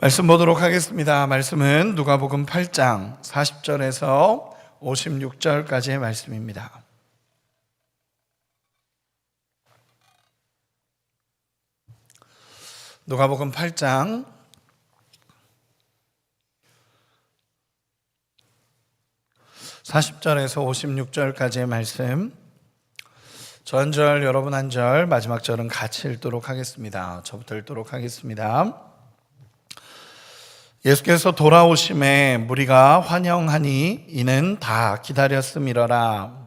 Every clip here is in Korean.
말씀 보도록 하겠습니다. 말씀은 누가복음 8장 40절에서 56절까지의 말씀입니다. 누가복음 8장 40절에서 56절까지의 말씀, 저 한 절 여러분 한 절, 마지막 절은 같이 읽도록 하겠습니다. 저부터 읽도록 하겠습니다. 예수께서 돌아오심에 무리가 환영하니 이는 다 기다렸음이러라.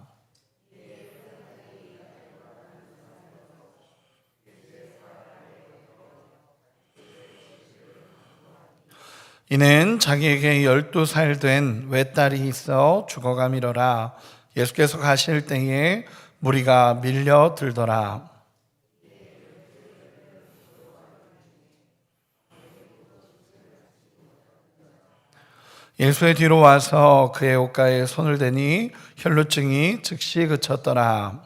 이는 자기에게 12살 된 외딸이 있어 죽어가미러라. 예수께서 가실 때에 무리가 밀려들더라. 예수의 뒤로 와서 그의 옷가에 손을 대니 혈루증이 즉시 그쳤더라.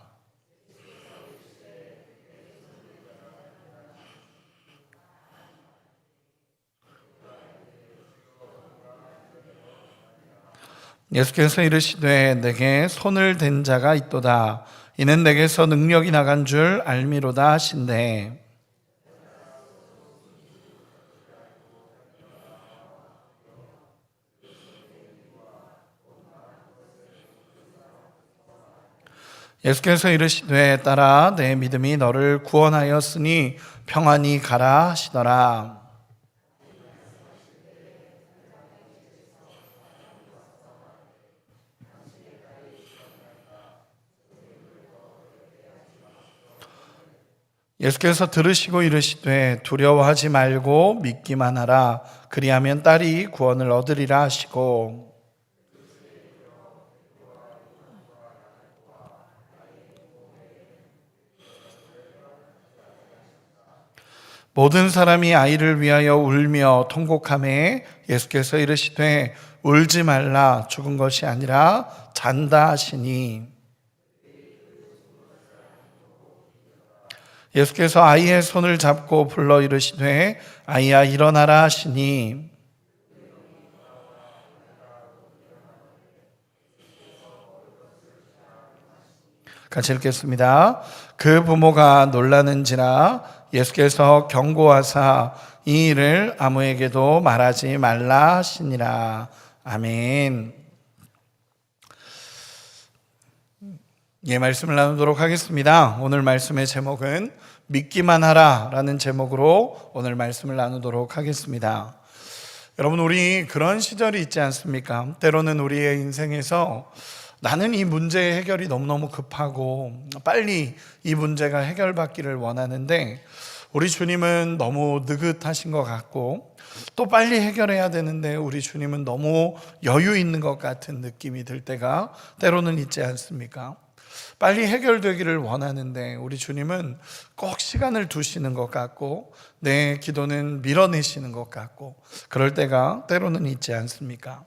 예수께서 이르시되 내게 손을 댄 자가 있도다. 이는 내게서 능력이 나간 줄 알미로다 하신대. 예수께서 이르시되 딸아 내 믿음이 너를 구원하였으니 평안히 가라 하시더라. 예수께서 들으시고 이르시되 두려워하지 말고 믿기만 하라. 그리하면 딸이 구원을 얻으리라 하시고, 모든 사람이 아이를 위하여 울며 통곡하매 예수께서 이르시되 울지 말라. 죽은 것이 아니라 잔다 하시니, 예수께서 아이의 손을 잡고 불러 이르시되 아이야 일어나라 하시니, 같이 읽겠습니다. 그 부모가 놀라는지라. 예수께서 경고하사 이 일을 아무에게도 말하지 말라 하시니라. 아멘. 말씀을 나누도록 하겠습니다. 오늘 말씀의 제목은 믿기만 하라 라는 제목으로 오늘 말씀을 나누도록 하겠습니다. 여러분, 우리 그런 시절이 있지 않습니까? 때로는 우리의 인생에서 나는 이 문제의 해결이 너무너무 급하고 빨리 이 문제가 해결받기를 원하는데 우리 주님은 너무 느긋하신 것 같고 또 빨리 해결해야 되는데 우리 주님은 너무 여유 있는 것 같은 느낌이 들 때가 때로는 있지 않습니까? 빨리 해결되기를 원하는데 우리 주님은 꼭 시간을 두시는 것 같고 내 기도는 밀어내시는 것 같고 그럴 때가 때로는 있지 않습니까?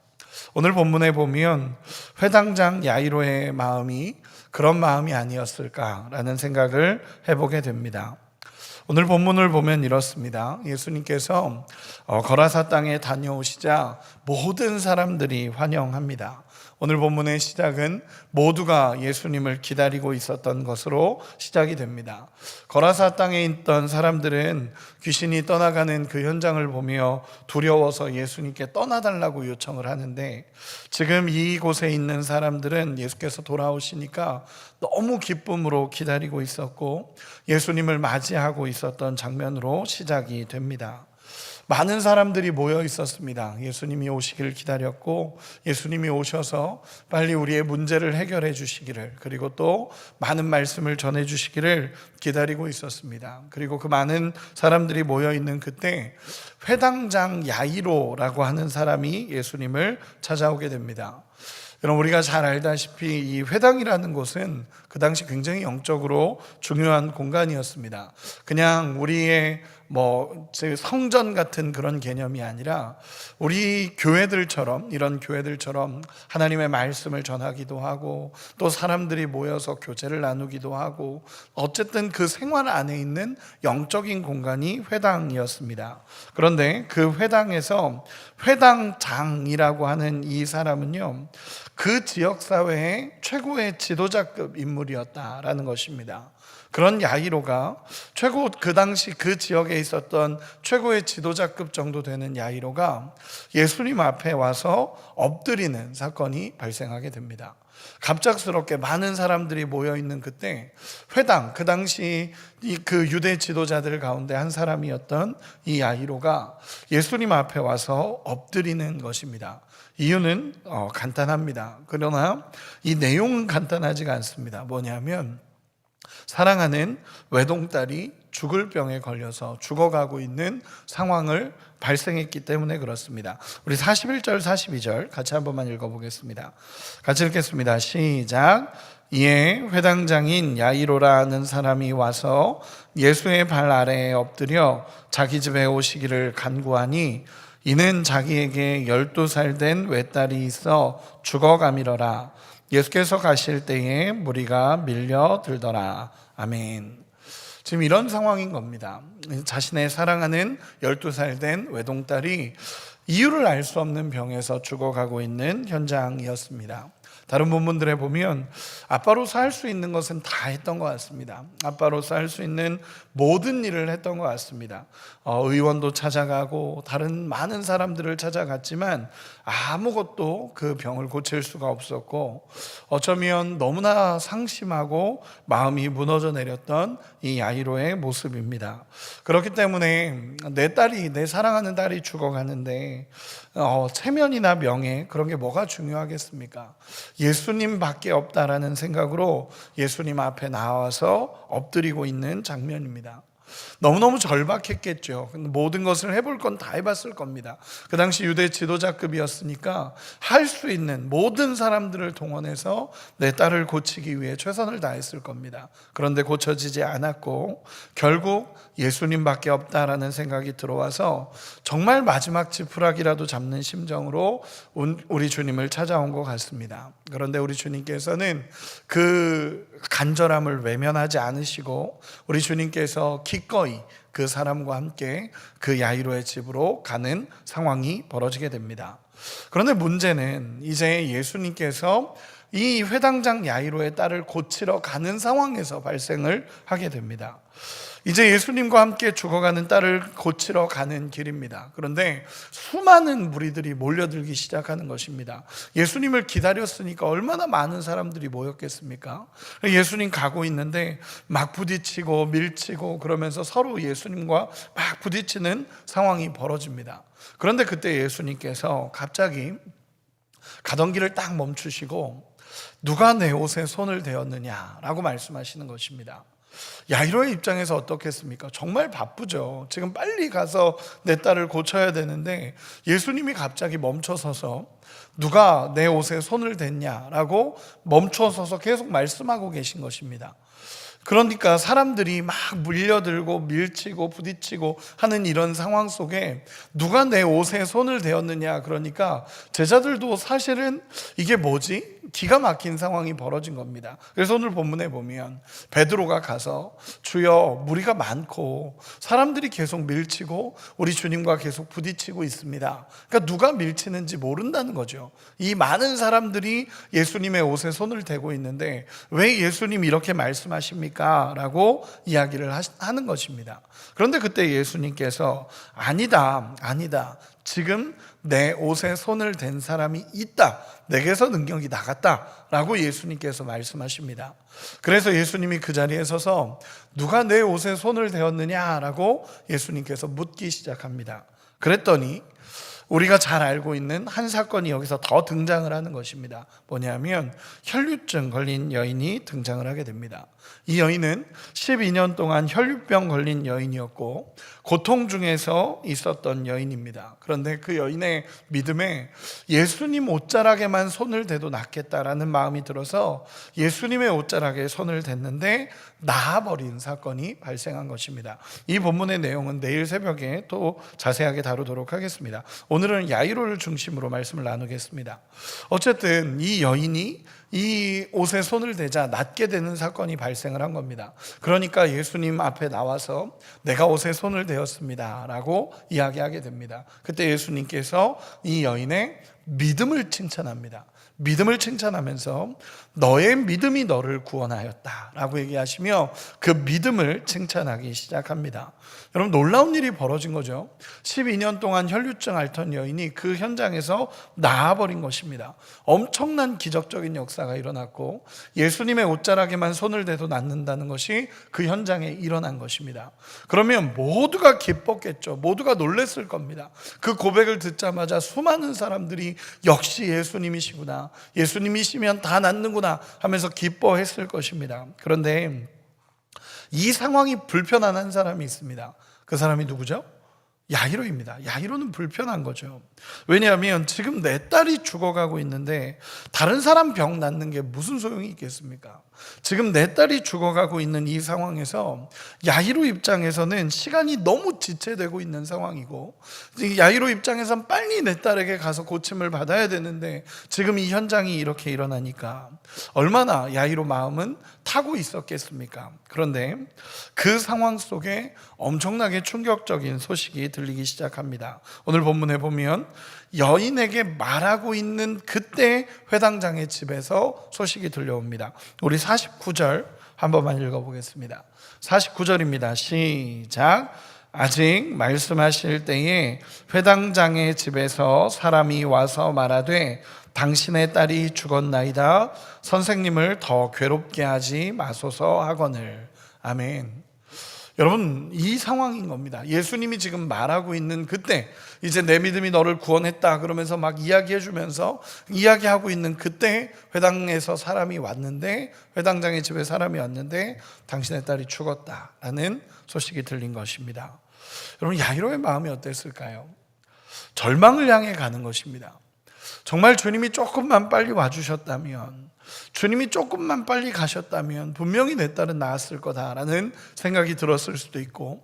오늘 본문에 보면 회당장 야이로의 마음이 그런 마음이 아니었을까라는 생각을 해보게 됩니다. 오늘 본문을 보면 이렇습니다. 예수님께서 거라사 땅에 다녀오시자 모든 사람들이 환영합니다. 오늘 본문의 시작은 모두가 예수님을 기다리고 있었던 것으로 시작이 됩니다. 거라사 땅에 있던 사람들은 귀신이 떠나가는 그 현장을 보며 두려워서 예수님께 떠나달라고 요청을 하는데 지금 이곳에 있는 사람들은 예수께서 돌아오시니까 너무 기쁨으로 기다리고 있었고 예수님을 맞이하고 있었던 장면으로 시작이 됩니다. 많은 사람들이 모여 있었습니다. 예수님이 오시기를 기다렸고 예수님이 오셔서 빨리 우리의 문제를 해결해 주시기를, 그리고 또 많은 말씀을 전해 주시기를 기다리고 있었습니다. 그리고 그 많은 사람들이 모여 있는 그때 회당장 야이로라고 하는 사람이 예수님을 찾아오게 됩니다. 여러분, 우리가 잘 알다시피 이 회당이라는 곳은 그 당시 굉장히 영적으로 중요한 공간이었습니다. 그냥 우리의 성전 같은 그런 개념이 아니라 우리 교회들처럼, 이런 교회들처럼 하나님의 말씀을 전하기도 하고 또 사람들이 모여서 교제를 나누기도 하고, 어쨌든 그 생활 안에 있는 영적인 공간이 회당이었습니다. 그런데 그 회당에서 회당장이라고 하는 이 사람은요, 그 지역사회의 최고의 지도자급 인물이었다라는 것입니다. 그런 야이로가 그 당시 그 지역에 있었던 최고의 지도자급 정도 되는 야이로가 예수님 앞에 와서 엎드리는 사건이 발생하게 됩니다. 갑작스럽게 많은 사람들이 모여 있는 그때 회당, 그 당시 그 유대 지도자들 가운데 한 사람이었던 이 야이로가 예수님 앞에 와서 엎드리는 것입니다. 이유는 간단합니다. 그러나 이 내용은 간단하지가 않습니다. 뭐냐면 사랑하는 외동딸이 죽을 병에 걸려서 죽어가고 있는 상황을 발생했기 때문에 그렇습니다. 우리 41절 42절 같이 한 번만 읽어보겠습니다. 같이 읽겠습니다. 시작. 이에 회당장인 야이로라는 사람이 와서 예수의 발 아래에 엎드려 자기 집에 오시기를 간구하니, 이는 자기에게 12살 된 외딸이 있어 죽어가미러라. 예수께서 가실 때에 무리가 밀려들더라. 아멘. 지금 이런 상황인 겁니다. 자신의 사랑하는 12살 된 외동딸이 이유를 알 수 없는 병에서 죽어가고 있는 현장이었습니다. 다른 본문들에 보면 아빠로서 할 수 있는 것은 다 했던 것 같습니다. 아빠로서 할 수 있는 모든 일을 했던 것 같습니다. 의원도 찾아가고 다른 많은 사람들을 찾아갔지만 아무것도 그 병을 고칠 수가 없었고, 어쩌면 너무나 상심하고 마음이 무너져 내렸던 이 야이로의 모습입니다. 그렇기 때문에 내 사랑하는 딸이 죽어가는데 체면이나 명예, 그런 게 뭐가 중요하겠습니까? 예수님밖에 없다라는 생각으로 예수님 앞에 나와서 엎드리고 있는 장면입니다. 너무너무 절박했겠죠. 모든 것을 해볼 건 다 해봤을 겁니다. 그 당시 유대 지도자급이었으니까 할 수 있는 모든 사람들을 동원해서 내 딸을 고치기 위해 최선을 다했을 겁니다. 그런데 고쳐지지 않았고 결국 예수님밖에 없다라는 생각이 들어와서 정말 마지막 지푸라기라도 잡는 심정으로 우리 주님을 찾아온 것 같습니다. 그런데 우리 주님께서는 그 간절함을 외면하지 않으시고 우리 주님께서 기꺼이 그 사람과 함께 그 야이로의 집으로 가는 상황이 벌어지게 됩니다. 그런데 문제는 이제 예수님께서 이 회당장 야이로의 딸을 고치러 가는 상황에서 발생을 하게 됩니다. 이제 예수님과 함께 죽어가는 딸을 고치러 가는 길입니다. 그런데 수많은 무리들이 몰려들기 시작하는 것입니다. 예수님을 기다렸으니까 얼마나 많은 사람들이 모였겠습니까? 예수님 가고 있는데 막 부딪히고 밀치고 그러면서 서로 예수님과 막 부딪히는 상황이 벌어집니다. 그런데 그때 예수님께서 갑자기 가던 길을 딱 멈추시고 누가 내 옷에 손을 대었느냐라고 말씀하시는 것입니다. 야이로의 입장에서 어떻겠습니까? 정말 바쁘죠. 지금 빨리 가서 내 딸을 고쳐야 되는데 예수님이 갑자기 멈춰서서 누가 내 옷에 손을 댔냐라고 멈춰서서 계속 말씀하고 계신 것입니다. 그러니까 사람들이 막 물려들고 밀치고 부딪히고 하는 이런 상황 속에 누가 내 옷에 손을 대었느냐, 그러니까 제자들도 사실은 이게 뭐지? 기가 막힌 상황이 벌어진 겁니다. 그래서 오늘 본문에 보면 베드로가 가서 주여, 무리가 많고 사람들이 계속 밀치고 우리 주님과 계속 부딪히고 있습니다. 그러니까 누가 밀치는지 모른다는 거죠. 이 많은 사람들이 예수님의 옷에 손을 대고 있는데 왜 예수님 이렇게 말씀하십니까? 라고 이야기를 하는 것입니다. 그런데 그때 예수님께서 아니다. 지금 내 옷에 손을 댄 사람이 있다. 내게서 능력이 나갔다. 라고 예수님께서 말씀하십니다. 그래서 예수님이 그 자리에 서서 누가 내 옷에 손을 대었느냐? 라고 예수님께서 묻기 시작합니다. 그랬더니 우리가 잘 알고 있는 한 사건이 여기서 더 등장을 하는 것입니다. 뭐냐면 혈류증 걸린 여인이 등장을 하게 됩니다. 이 여인은 12년 동안 혈류병 걸린 여인이었고 고통 중에서 있었던 여인입니다. 그런데 그 여인의 믿음에 예수님 옷자락에만 손을 대도 낫겠다라는 마음이 들어서 예수님의 옷자락에 손을 댔는데 나아버린 사건이 발생한 것입니다. 이 본문의 내용은 내일 새벽에 또 자세하게 다루도록 하겠습니다. 오늘은 야이로를 중심으로 말씀을 나누겠습니다. 어쨌든 이 여인이 이 옷에 손을 대자 낫게 되는 사건이 발생을 한 겁니다. 그러니까 예수님 앞에 나와서 내가 옷에 손을 대었습니다 라고 이야기하게 됩니다. 그때 예수님께서 이 여인의 믿음을 칭찬합니다. 믿음을 칭찬하면서 너의 믿음이 너를 구원하였다 라고 얘기하시며 그 믿음을 칭찬하기 시작합니다. 여러분, 놀라운 일이 벌어진 거죠. 12년 동안 혈류증 앓던 여인이 그 현장에서 나아버린 것입니다. 엄청난 기적적인 역사가 일어났고 예수님의 옷자락에만 손을 대도 낫는다는 것이 그 현장에 일어난 것입니다. 그러면 모두가 기뻤겠죠. 모두가 놀랬을 겁니다. 그 고백을 듣자마자 수많은 사람들이 역시 예수님이시구나, 예수님이시면 다 낫는구나 하면서 기뻐했을 것입니다. 그런데 이 상황이 불편한 한 사람이 있습니다. 그 사람이 누구죠? 야이로입니다. 야이로는 불편한 거죠. 왜냐하면 지금 내 딸이 죽어가고 있는데 다른 사람 병 낫는 게 무슨 소용이 있겠습니까? 지금 내 딸이 죽어가고 있는 이 상황에서 야이로 입장에서는 시간이 너무 지체되고 있는 상황이고, 야이로 입장에선 빨리 내 딸에게 가서 고침을 받아야 되는데 지금 이 현장이 이렇게 일어나니까 얼마나 야이로 마음은 타고 있었겠습니까? 그런데 그 상황 속에 엄청나게 충격적인 소식이 들리기 시작합니다. 오늘 본문에 보면 여인에게 말하고 있는 그때 회당장의 집에서 소식이 들려옵니다. 우리 49절 한 번만 읽어보겠습니다. 49절입니다. 시작. 아직 말씀하실 때에 회당장의 집에서 사람이 와서 말하되 당신의 딸이 죽었나이다. 선생님을 더 괴롭게 하지 마소서 하거늘. 아멘. 여러분, 이 상황인 겁니다. 예수님이 지금 말하고 있는 그때, 이제 내 믿음이 너를 구원했다 그러면서 막 이야기해 주면서 이야기하고 있는 그때 회당에서 사람이 왔는데, 회당장의 집에 사람이 왔는데 당신의 딸이 죽었다라는 소식이 들린 것입니다. 여러분, 야이로의 마음이 어땠을까요? 절망을 향해 가는 것입니다. 정말 주님이 조금만 빨리 와주셨다면, 주님이 조금만 빨리 가셨다면 분명히 내 딸은 나았을 거다라는 생각이 들었을 수도 있고,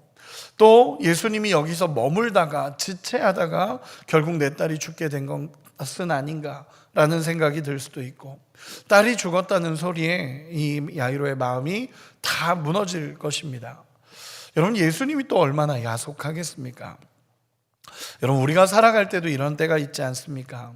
또 예수님이 여기서 머물다가 지체하다가 결국 내 딸이 죽게 된 것은 아닌가라는 생각이 들 수도 있고, 딸이 죽었다는 소리에 이 야이로의 마음이 다 무너질 것입니다. 여러분, 예수님이 또 얼마나 야속하겠습니까? 여러분, 우리가 살아갈 때도 이런 때가 있지 않습니까?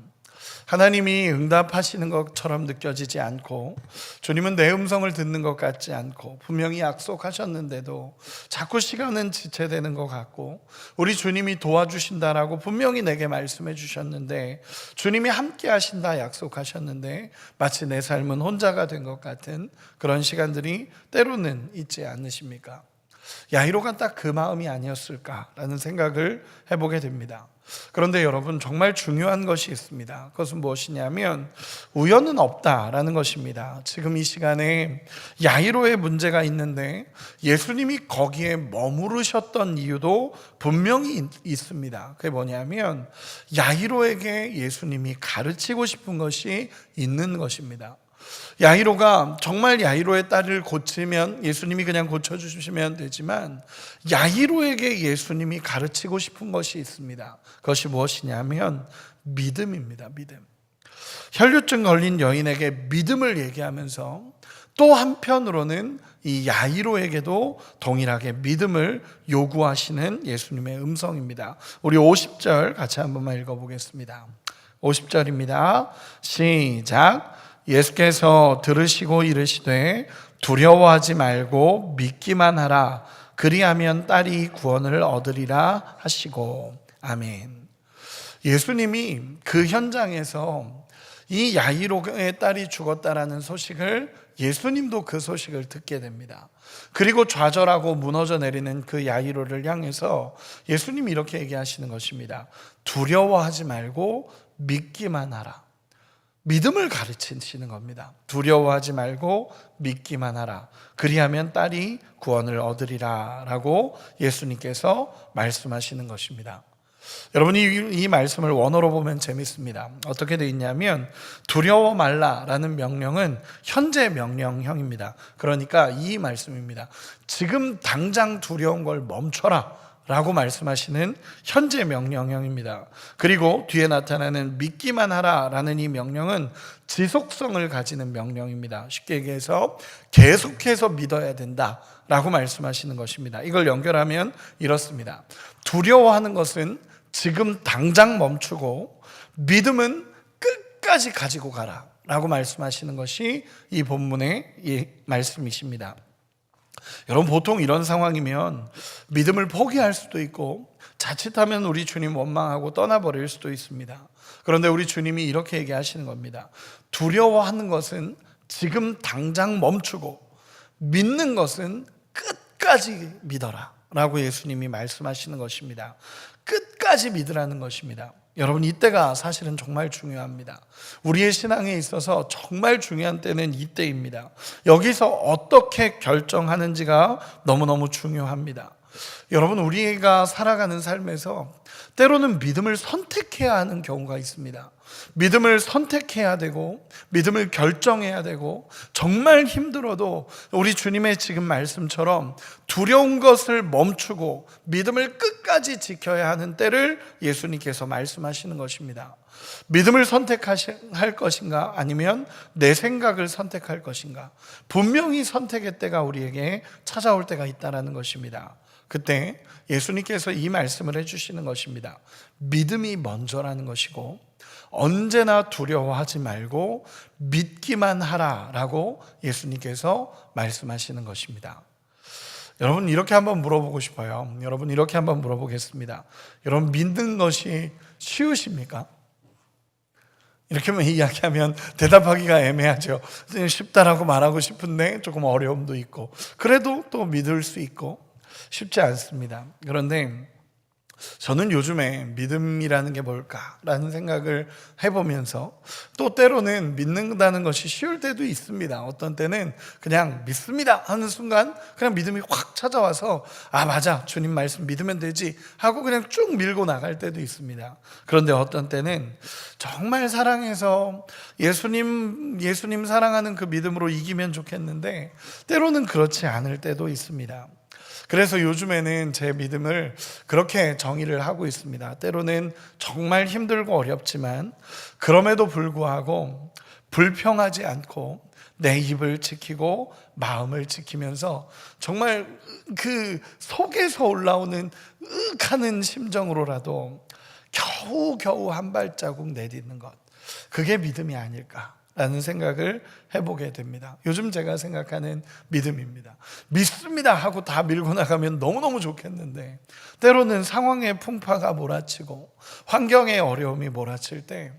하나님이 응답하시는 것처럼 느껴지지 않고, 주님은 내 음성을 듣는 것 같지 않고, 분명히 약속하셨는데도 자꾸 시간은 지체되는 것 같고, 우리 주님이 도와주신다라고 분명히 내게 말씀해 주셨는데, 주님이 함께 하신다 약속하셨는데 마치 내 삶은 혼자가 된 것 같은 그런 시간들이 때로는 있지 않으십니까? 야이로가 딱 그 마음이 아니었을까라는 생각을 해보게 됩니다. 그런데 여러분, 정말 중요한 것이 있습니다. 그것은 무엇이냐면 우연은 없다라는 것입니다. 지금 이 시간에 야이로의 문제가 있는데 예수님이 거기에 머무르셨던 이유도 분명히 있습니다. 그게 뭐냐면 야이로에게 예수님이 가르치고 싶은 것이 있는 것입니다. 야이로가 정말 야이로의 딸을 고치면 예수님이 그냥 고쳐주시면 되지만, 야이로에게 예수님이 가르치고 싶은 것이 있습니다. 그것이 무엇이냐면 믿음입니다. 믿음. 혈류증 걸린 여인에게 믿음을 얘기하면서 또 한편으로는 이 야이로에게도 동일하게 믿음을 요구하시는 예수님의 음성입니다. 우리 50절 같이 한 번만 읽어보겠습니다. 50절입니다. 시작. 예수께서 들으시고 이르시되 두려워하지 말고 믿기만 하라. 그리하면 딸이 구원을 얻으리라 하시고. 아멘. 예수님이 그 현장에서 이 야이로의 딸이 죽었다라는 소식을, 예수님도 그 소식을 듣게 됩니다. 그리고 좌절하고 무너져 내리는 그 야이로를 향해서 예수님이 이렇게 얘기하시는 것입니다. 두려워하지 말고 믿기만 하라. 믿음을 가르치시는 겁니다. 두려워하지 말고 믿기만 하라. 그리하면 딸이 구원을 얻으리라 라고 예수님께서 말씀하시는 것입니다. 여러분이 이 말씀을 원어로 보면 재밌습니다. 어떻게 되어 있냐면 두려워 말라라는 명령은 현재 명령형입니다. 그러니까 이 말씀입니다. 지금 당장 두려운 걸 멈춰라 라고 말씀하시는 현재 명령형입니다. 그리고 뒤에 나타나는 믿기만 하라 라는 이 명령은 지속성을 가지는 명령입니다. 쉽게 얘기해서 계속해서 믿어야 된다 라고 말씀하시는 것입니다. 이걸 연결하면 이렇습니다. 두려워하는 것은 지금 당장 멈추고 믿음은 끝까지 가지고 가라 라고 말씀하시는 것이 이 본문의 이 말씀이십니다. 여러분, 보통 이런 상황이면 믿음을 포기할 수도 있고 자칫하면 우리 주님 원망하고 떠나버릴 수도 있습니다. 그런데 우리 주님이 이렇게 얘기하시는 겁니다. 두려워하는 것은 지금 당장 멈추고 믿는 것은 끝까지 믿어라 라고 예수님이 말씀하시는 것입니다. 끝까지 믿으라는 것입니다. 여러분, 이때가 사실은 정말 중요합니다. 우리의 신앙에 있어서 정말 중요한 때는 이때입니다. 여기서 어떻게 결정하는지가 너무너무 중요합니다. 여러분, 우리가 살아가는 삶에서 때로는 믿음을 선택해야 하는 경우가 있습니다. 믿음을 선택해야 되고 믿음을 결정해야 되고, 정말 힘들어도 우리 주님의 지금 말씀처럼 두려운 것을 멈추고 믿음을 끝까지 지켜야 하는 때를 예수님께서 말씀하시는 것입니다. 믿음을 선택할 것인가 아니면 내 생각을 선택할 것인가, 분명히 선택의 때가 우리에게 찾아올 때가 있다는 것입니다. 그때 예수님께서 이 말씀을 해주시는 것입니다. 믿음이 먼저라는 것이고 언제나 두려워하지 말고 믿기만 하라라고 예수님께서 말씀하시는 것입니다. 여러분, 이렇게 한번 물어보고 싶어요. 여러분, 이렇게 한번 물어보겠습니다. 여러분, 믿는 것이 쉬우십니까? 이렇게만 이야기하면 대답하기가 애매하죠. 쉽다라고 말하고 싶은데 조금 어려움도 있고, 그래도 또 믿을 수 있고 쉽지 않습니다. 그런데 저는 요즘에 믿음이라는 게 뭘까라는 생각을 해보면서 또 때로는 믿는다는 것이 쉬울 때도 있습니다. 어떤 때는 그냥 믿습니다 하는 순간 그냥 믿음이 확 찾아와서 아, 맞아, 주님 말씀 믿으면 되지 하고 그냥 쭉 밀고 나갈 때도 있습니다. 그런데 어떤 때는 정말 사랑해서 예수님 사랑하는 그 믿음으로 이기면 좋겠는데 때로는 그렇지 않을 때도 있습니다. 그래서 요즘에는 제 믿음을 그렇게 정의를 하고 있습니다. 때로는 정말 힘들고 어렵지만 그럼에도 불구하고 불평하지 않고 내 입을 지키고 마음을 지키면서 정말 그 속에서 올라오는 하는 심정으로라도 겨우겨우 한 발자국 내딛는 것, 그게 믿음이 아닐까라는 생각을 해보게 됩니다. 요즘 제가 생각하는 믿음입니다. 믿습니다 하고 다 밀고 나가면 너무너무 좋겠는데 때로는 상황의 풍파가 몰아치고 환경의 어려움이 몰아칠 때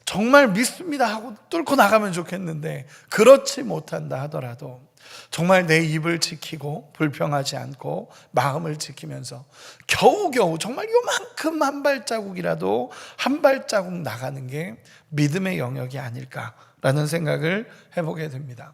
정말 믿습니다 하고 뚫고 나가면 좋겠는데 그렇지 못한다 하더라도 정말 내 입을 지키고 불평하지 않고 마음을 지키면서 겨우겨우 정말 요만큼 한 발자국이라도 한 발자국 나가는 게 믿음의 영역이 아닐까라는 생각을 해보게 됩니다.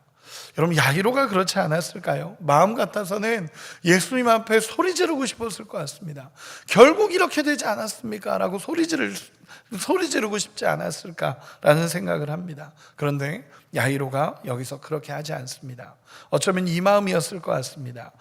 여러분, 야이로가 그렇지 않았을까요? 마음 같아서는 예수님 앞에 소리 지르고 싶었을 것 같습니다. 결국 이렇게 되지 않았습니까? 라고 소리 지르고 싶지 않았을까라는 생각을 합니다. 그런데 야이로가 여기서 그렇게 하지 않습니다. 어쩌면 이 마음이었을 것 같습니다.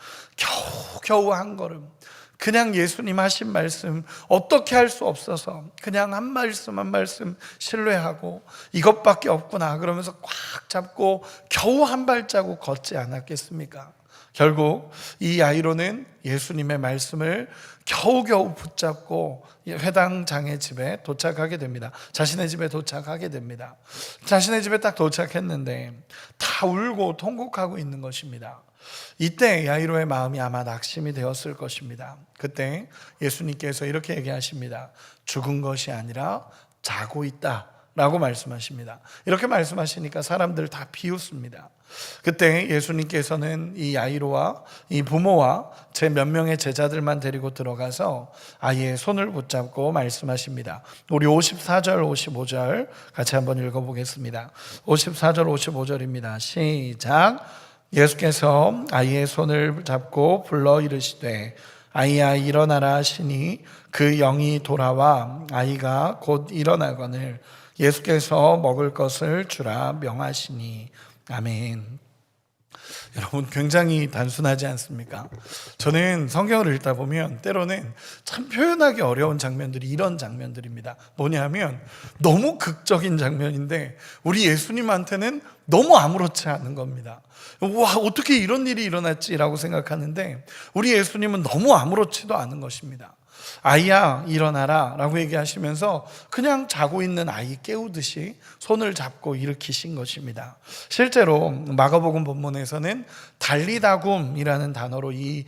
겨우 한 걸음, 그냥 예수님 하신 말씀 어떻게 할 수 없어서 그냥 한 말씀 한 말씀 신뢰하고 이것밖에 없구나 그러면서 꽉 잡고 겨우 한 발자국 걷지 않았겠습니까? 결국 이 야이로는 예수님의 말씀을 겨우겨우 붙잡고 회당장의 집에 도착하게 됩니다. 자신의 집에 도착하게 됩니다. 자신의 집에 딱 도착했는데 다 울고 통곡하고 있는 것입니다. 이때 야이로의 마음이 아마 낙심이 되었을 것입니다. 그때 예수님께서 이렇게 얘기하십니다. 죽은 것이 아니라 자고 있다 라고 말씀하십니다. 이렇게 말씀하시니까 사람들 다 비웃습니다. 그때 예수님께서는 이 야이로와 이 부모와 제 몇 명의 제자들만 데리고 들어가서 아이의 손을 붙잡고 말씀하십니다. 우리 54절 55절 같이 한번 읽어보겠습니다. 54절 55절입니다. 시작. 예수께서 아이의 손을 잡고 불러 이르시되 아이야 일어나라 하시니 그 영이 돌아와 아이가 곧 일어나거늘 예수께서 먹을 것을 주라 명하시니. 아멘. 여러분, 굉장히 단순하지 않습니까? 저는 성경을 읽다 보면 때로는 참 표현하기 어려운 장면들이 이런 장면들입니다. 뭐냐면 너무 극적인 장면인데 우리 예수님한테는 너무 아무렇지 않은 겁니다. 와, 어떻게 이런 일이 일어났지라고 생각하는데 우리 예수님은 너무 아무렇지도 않은 것입니다. 아이야 일어나라 라고 얘기하시면서 그냥 자고 있는 아이 깨우듯이 손을 잡고 일으키신 것입니다. 실제로 마가복음 본문에서는 달리다굼이라는 단어로 이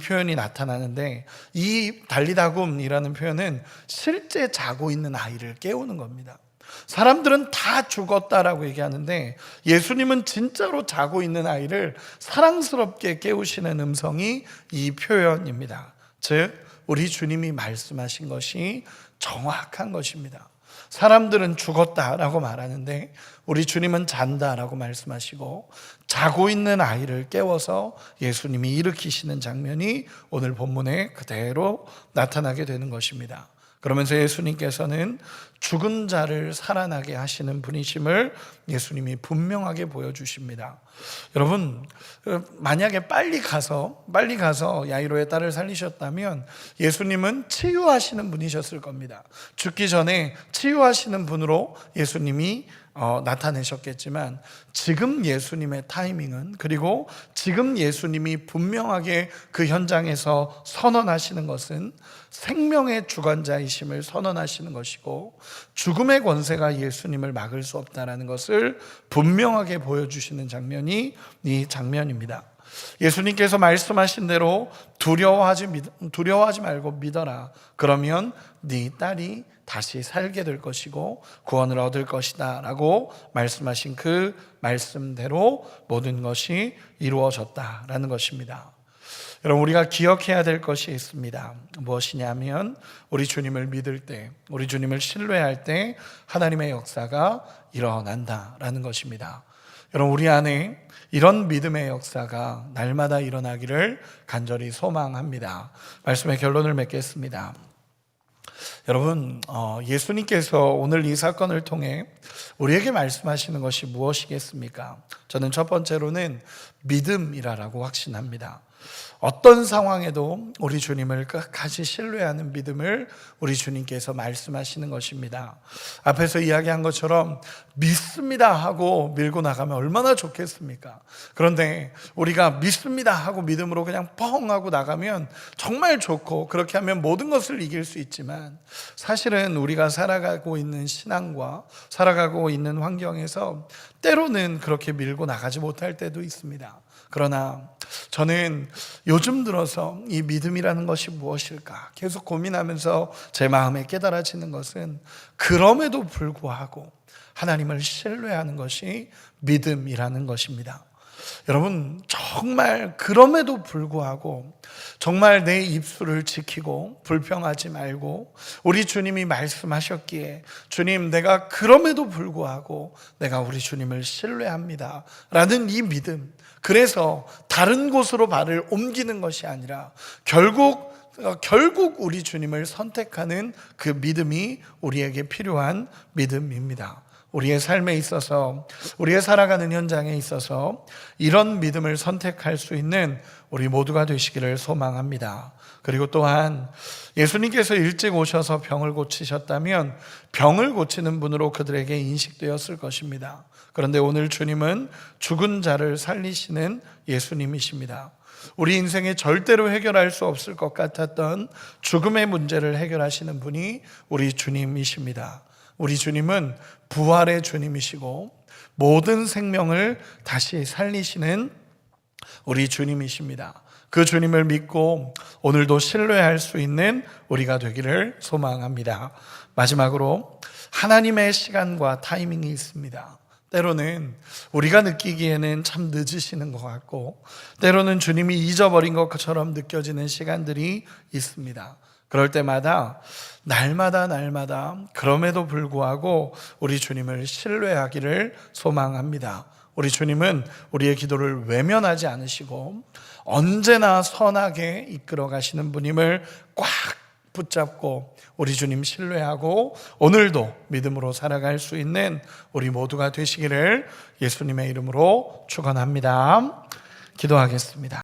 표현이 나타나는데, 이 달리다굼이라는 표현은 실제 자고 있는 아이를 깨우는 겁니다. 사람들은 다 죽었다라고 얘기하는데 예수님은 진짜로 자고 있는 아이를 사랑스럽게 깨우시는 음성이 이 표현입니다. 즉 우리 주님이 말씀하신 것이 정확한 것입니다. 사람들은 죽었다라고 말하는데 우리 주님은 잔다라고 말씀하시고 자고 있는 아이를 깨워서 예수님이 일으키시는 장면이 오늘 본문에 그대로 나타나게 되는 것입니다. 그러면서 예수님께서는 죽은 자를 살아나게 하시는 분이심을 예수님이 분명하게 보여주십니다. 여러분, 만약에 빨리 가서 야이로의 딸을 살리셨다면 예수님은 치유하시는 분이셨을 겁니다. 죽기 전에 치유하시는 분으로 예수님이 나타내셨겠지만 지금 예수님의 타이밍은, 그리고 지금 예수님이 분명하게 그 현장에서 선언하시는 것은 생명의 주관자이심을 선언하시는 것이고 죽음의 권세가 예수님을 막을 수 없다는 것을 분명하게 보여주시는 장면이 이 장면입니다. 예수님께서 말씀하신 대로 두려워하지 말고 믿어라. 그러면 네 딸이 다시 살게 될 것이고 구원을 얻을 것이다 라고 말씀하신 그 말씀대로 모든 것이 이루어졌다라는 것입니다. 여러분, 우리가 기억해야 될 것이 있습니다. 무엇이냐면 우리 주님을 믿을 때, 우리 주님을 신뢰할 때 하나님의 역사가 일어난다라는 것입니다. 여러분, 우리 안에 이런 믿음의 역사가 날마다 일어나기를 간절히 소망합니다. 말씀의 결론을 맺겠습니다. 여러분, 예수님께서 오늘 이 사건을 통해 우리에게 말씀하시는 것이 무엇이겠습니까? 저는 첫 번째로는 믿음이라고 확신합니다. 어떤 상황에도 우리 주님을 끝까지 신뢰하는 믿음을 우리 주님께서 말씀하시는 것입니다. 앞에서 이야기한 것처럼 믿습니다 하고 밀고 나가면 얼마나 좋겠습니까? 그런데 우리가 믿습니다 하고 믿음으로 그냥 뻥 하고 나가면 정말 좋고 그렇게 하면 모든 것을 이길 수 있지만 사실은 우리가 살아가고 있는 신앙과 살아가고 있는 환경에서 때로는 그렇게 밀고 나가지 못할 때도 있습니다. 그러나 저는 요즘 들어서 이 믿음이라는 것이 무엇일까 계속 고민하면서 제 마음에 깨달아지는 것은 그럼에도 불구하고 하나님을 신뢰하는 것이 믿음이라는 것입니다. 여러분, 정말 그럼에도 불구하고 정말 내 입술을 지키고 불평하지 말고 우리 주님이 말씀하셨기에 주님, 내가 그럼에도 불구하고 내가 우리 주님을 신뢰합니다 라는 이 믿음, 그래서 다른 곳으로 발을 옮기는 것이 아니라 결국 우리 주님을 선택하는 그 믿음이 우리에게 필요한 믿음입니다. 우리의 삶에 있어서, 우리의 살아가는 현장에 있어서 이런 믿음을 선택할 수 있는 우리 모두가 되시기를 소망합니다. 그리고 또한 예수님께서 일찍 오셔서 병을 고치셨다면 병을 고치는 분으로 그들에게 인식되었을 것입니다. 그런데 오늘 주님은 죽은 자를 살리시는 예수님이십니다. 우리 인생에 절대로 해결할 수 없을 것 같았던 죽음의 문제를 해결하시는 분이 우리 주님이십니다. 우리 주님은 부활의 주님이시고 모든 생명을 다시 살리시는 우리 주님이십니다. 그 주님을 믿고 오늘도 신뢰할 수 있는 우리가 되기를 소망합니다. 마지막으로 하나님의 시간과 타이밍이 있습니다. 때로는 우리가 느끼기에는 참 늦으시는 것 같고, 때로는 주님이 잊어버린 것처럼 느껴지는 시간들이 있습니다. 그럴 때마다 날마다 그럼에도 불구하고 우리 주님을 신뢰하기를 소망합니다. 우리 주님은 우리의 기도를 외면하지 않으시고 언제나 선하게 이끌어 가시는 분임을 꽉 붙잡고 우리 주님 신뢰하고 오늘도 믿음으로 살아갈 수 있는 우리 모두가 되시기를 예수님의 이름으로 축원합니다. 기도하겠습니다.